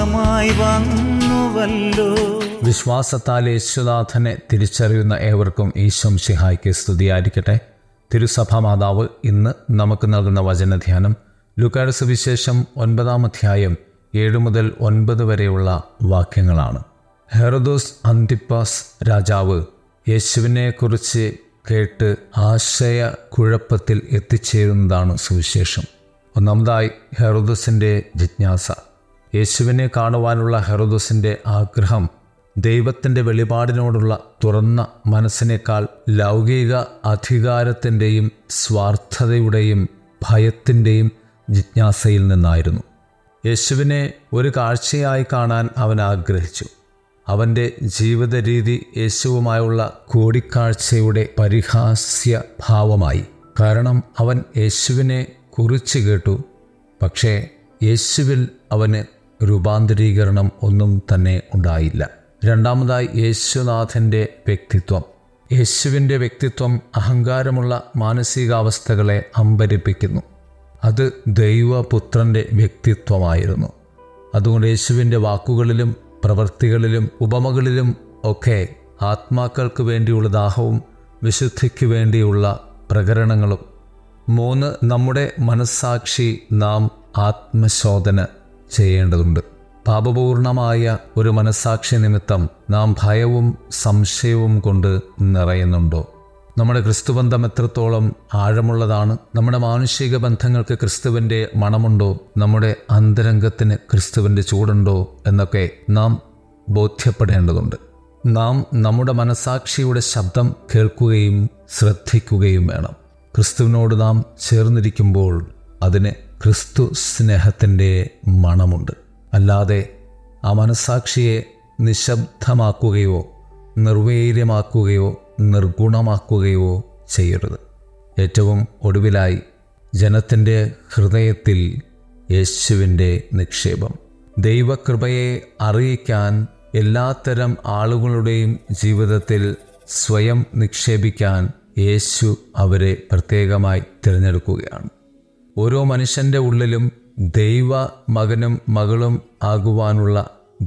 ദൈവമായി വന്നുവല്ലോ. വിശ്വാസത്താൽ യേശുനാഥനെ തിരിച്ചറിയുന്ന ഏവർക്കും ഈശോ മിശിഹായ്ക്ക് സ്തുതിയായിരിക്കട്ടെ. തിരുസഭാ മാതാവ് ഇന്ന് നമുക്ക് നൽകുന്ന വചനധ്യാനം ലൂക്കായുടെ സുവിശേഷം 9-ാം അധ്യായം 7 മുതൽ 9 വരെയുള്ള വാക്യങ്ങളാണ്. ഹെറോദോസ് അന്തിപ്പാസ് രാജാവ് യേശുവിനെക്കുറിച്ച് കേട്ട് ആശയക്കുഴപ്പത്തിൽ എത്തിച്ചേരുന്നതാണ് സുവിശേഷം. ഒന്നാമതായി ഹെറോദോസിൻ്റെ ജിജ്ഞാസ. യേശുവിനെ കാണുവാനുള്ള ഹെറോദോസിൻ്റെ ആഗ്രഹം ദൈവത്തിൻ്റെ വെളിപാടിനോടുള്ള തുറന്ന മനസ്സിനേക്കാൾ ലൗകിക അധികാരത്തിൻ്റെയും സ്വാർത്ഥതയുടെയും ഭയത്തിൻ്റെയും ജിജ്ഞാസയിൽ നിന്നായിരുന്നു. യേശുവിനെ ഒരു കാഴ്ചയായി കാണാൻ അവൻ ആഗ്രഹിച്ചു. അവൻ്റെ ജീവിത രീതി യേശുവുമായുള്ള കൂടിക്കാഴ്ചയുടെ പരിഹാസ്യ ഭാവമായി. കാരണം അവൻ യേശുവിനെ കുറിച്ച് കേട്ടു, പക്ഷേ യേശുവിൽ അവന് രൂപാന്തരീകരണം ഒന്നും തന്നെ ഉണ്ടായില്ല. രണ്ടാമതായി യേശുനാഥൻ്റെ വ്യക്തിത്വം. യേശുവിൻ്റെ വ്യക്തിത്വം അഹങ്കാരമുള്ള മാനസികാവസ്ഥകളെ അമ്പരിപ്പിക്കുന്നു. അത് ദൈവപുത്രൻ്റെ വ്യക്തിത്വമായിരുന്നു. അതുകൊണ്ട് യേശുവിൻ്റെ വാക്കുകളിലും പ്രവൃത്തികളിലും ഉപമകളിലും ഒക്കെ ആത്മാക്കൾക്ക് വേണ്ടിയുള്ള ദാഹവും വിശുദ്ധിക്ക് വേണ്ടിയുള്ള പ്രകരണങ്ങളും. 3, നമ്മുടെ മനസ്സാക്ഷി നാം ആത്മശോധന ചെയ്യേണ്ടതുണ്ട്. പാപപൂർണമായ ഒരു മനസ്സാക്ഷി നിമിത്തം നാം ഭയവും സംശയവും കൊണ്ട് നിറയുന്നുണ്ടോ? നമ്മുടെ ക്രിസ്തുബന്ധം എത്രത്തോളം ആഴമുള്ളതാണ്? നമ്മുടെ മാനുഷിക ബന്ധങ്ങൾക്ക് ക്രിസ്തുവിൻ്റെ മണമുണ്ടോ? നമ്മുടെ അന്തരംഗത്തിന് ക്രിസ്തുവിൻ്റെ ചൂടുണ്ടോ എന്നൊക്കെ നാം ബോധ്യപ്പെടേണ്ടതുണ്ട്. നാം നമ്മുടെ മനസ്സാക്ഷിയുടെ ശബ്ദം കേൾക്കുകയും ശ്രദ്ധിക്കുകയും വേണം. ക്രിസ്തുവിനോട് നാം ചേർന്നിരിക്കുമ്പോൾ അതിന് ക്രിസ്തു സ്നേഹത്തിൻ്റെ മണമുണ്ട്. അല്ലാതെ ആ മനസ്സാക്ഷിയെ നിശബ്ദമാക്കുകയോ നിർവീര്യമാക്കുകയോ നിർഗുണമാക്കുകയോ ചെയ്യരുത്. ഏറ്റവും ഒടുവിലായി ജനത്തിൻ്റെ ഹൃദയത്തിൽ യേശുവിൻ്റെ നിക്ഷേപം. ദൈവകൃപയെ അറിയിക്കാൻ എല്ലാത്തരം ആളുകളുടെയും ജീവിതത്തിൽ സ്വയം നിക്ഷേപിക്കാൻ യേശു അവരെ പ്രത്യേകമായി തിരഞ്ഞെടുക്കുകയാണ്. ഓരോ മനുഷ്യൻ്റെ ഉള്ളിലും ദൈവ മകനും മകളും ആകുവാനുള്ള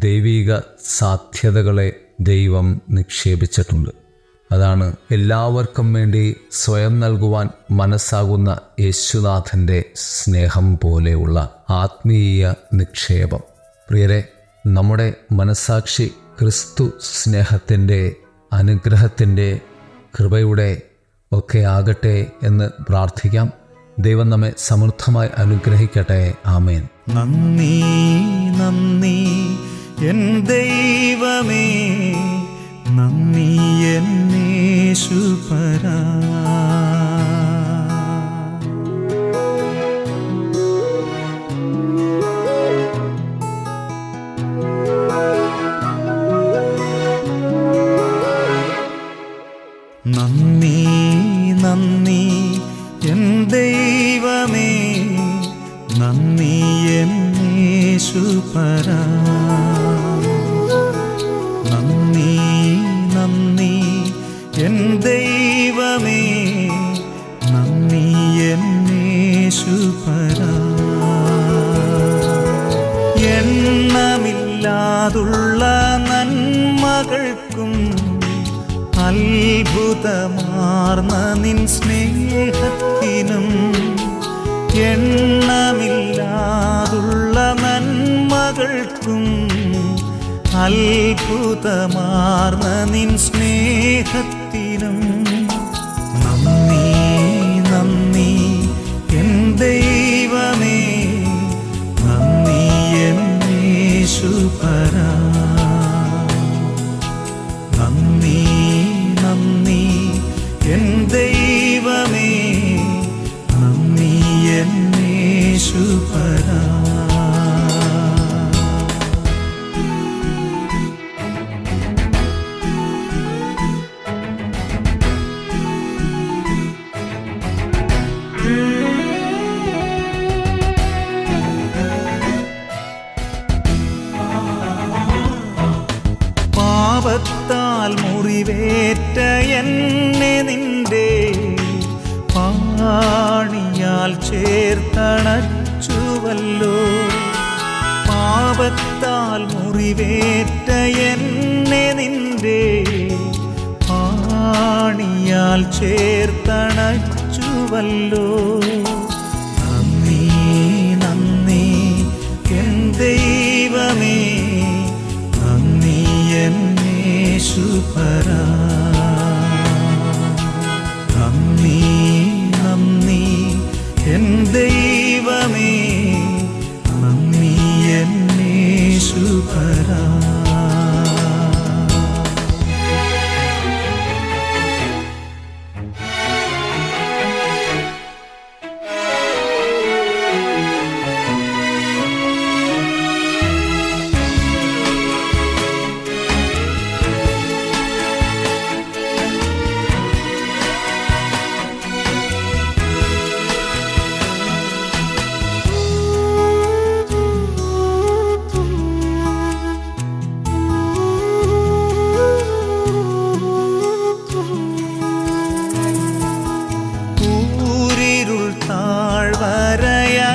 ദൈവിക സാധ്യതകളെ ദൈവം നിക്ഷേപിച്ചിട്ടുണ്ട്. അതാണ് എല്ലാവർക്കും വേണ്ടി സ്വയം നൽകുവാൻ മനസ്സാകുന്ന യേശുനാഥൻ്റെ സ്നേഹം പോലെയുള്ള ആത്മീയ നിക്ഷേപം. പ്രിയരെ, നമ്മുടെ മനസ്സാക്ഷി ക്രിസ്തു സ്നേഹത്തിൻ്റെ, അനുഗ്രഹത്തിൻ്റെ, കൃപയുടെ ഒക്കെ ആകട്ടെ എന്ന് പ്രാർത്ഥിക്കാം. ദൈവം നമ്മെ സമൃദ്ധമായി അനുഗ്രഹിക്കട്ടെ. ആമേൻ. നന്ദി നന്ദി എൻ ദൈവമേ, നന്ദി എൻ യേശുപരാ. നന്ദി നന്ദി എൻ ദൈവമേ, നന്ദി എൻ യേശുപരാ. നന്ദി നന്ദി എൻ ദൈവമേ, നന്ദി എൻ യേശുപരാ. എണ്ണമില്ലാതുള്ള നന്മകൾക്കും അത്ഭുതമാർന്ന നിൻ സ്നേഹത്തിനും, എണ്ണമില്ലാതുള്ള നന്മകൾക്കും അത്ഭുതമാർന്ന നിൻ സ്നേഹത്തിനും നന്ദി നന്ദി എൻ ദൈവമേ, നന്ദി എൻ യേശുപരാ. നന്ദി നന്ദി എൻ ദൈവമേ, നന്ദി എൻ യേശുപരാ. പാപത്താൽ മുറിവേറ്റ എന്നെ നിന്റെ പാണിയാൽ ചേർത്തണച്ചുവല്ലോ. പാപത്താൽ മുറിവേറ്റ എന്നെ നിന്റെ ആണിയാൽ ചേർത്തണച്ചുവല്ലോ. നന്ദി നന്ദി എൻ ദൈവമേ, നന്ദി എൻ യേശുപരാ. നന്ദി നന്ദി എൻ ദൈവമേ, നന്ദി എൻ യേശുപരാ.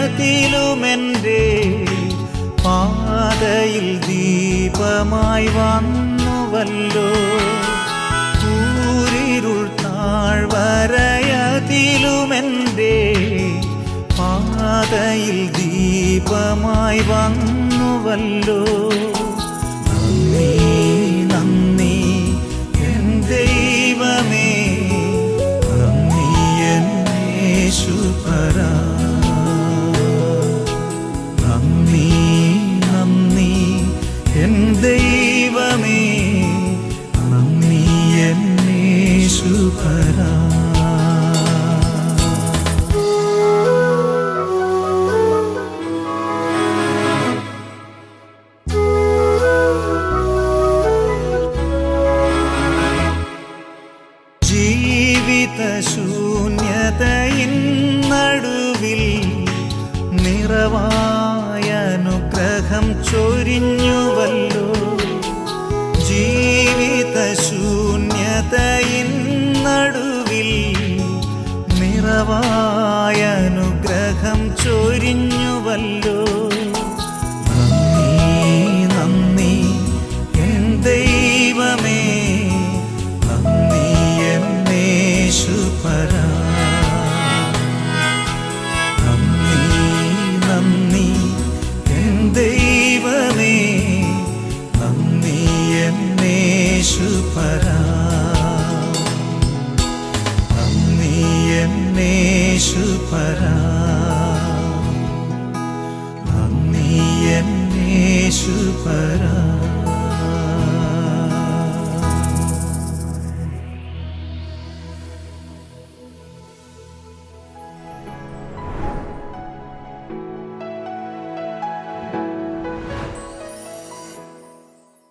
താഴ്വരയതിലുമെൻ്റെ പാതയിൽ ദീപമായി വന്നുവല്ലോ. കൂരിരുൾ താഴ്വരയതിലുമെൻ്റെ പാതയിൽ ദീപമായി വന്നുവല്ലോ. നന്ദി നന്ദി എൻ ദൈവമേ, നന്ദി എൻ യേശുപരാ. നന്ദി നന്ദി എൻ ദൈവമേ, നന്ദി എൻ യേശുപരാ. ജീവിതശൂന്യതയിൻ നടുവിൽ നിറവായ അനുഗ്രഹം ചൊരിഞ്ഞുവല്ലോ. ജീവിതശൂന്യതയിൻ നടുവിൽ നിറവായ അനുഗ്രഹം ചൊരിഞ്ഞുവല്ലോ. നന്ദി നന്ദി എൻ ദൈവമേ, നന്ദി എൻ യേശുപരാ. നന്ദി നന്ദി എൻ ദൈവമേ, നന്ദി എൻ യേശുപരാ. നന്ദി എൻ യേശുപരാ. നന്ദി എൻ യേശുപരാ.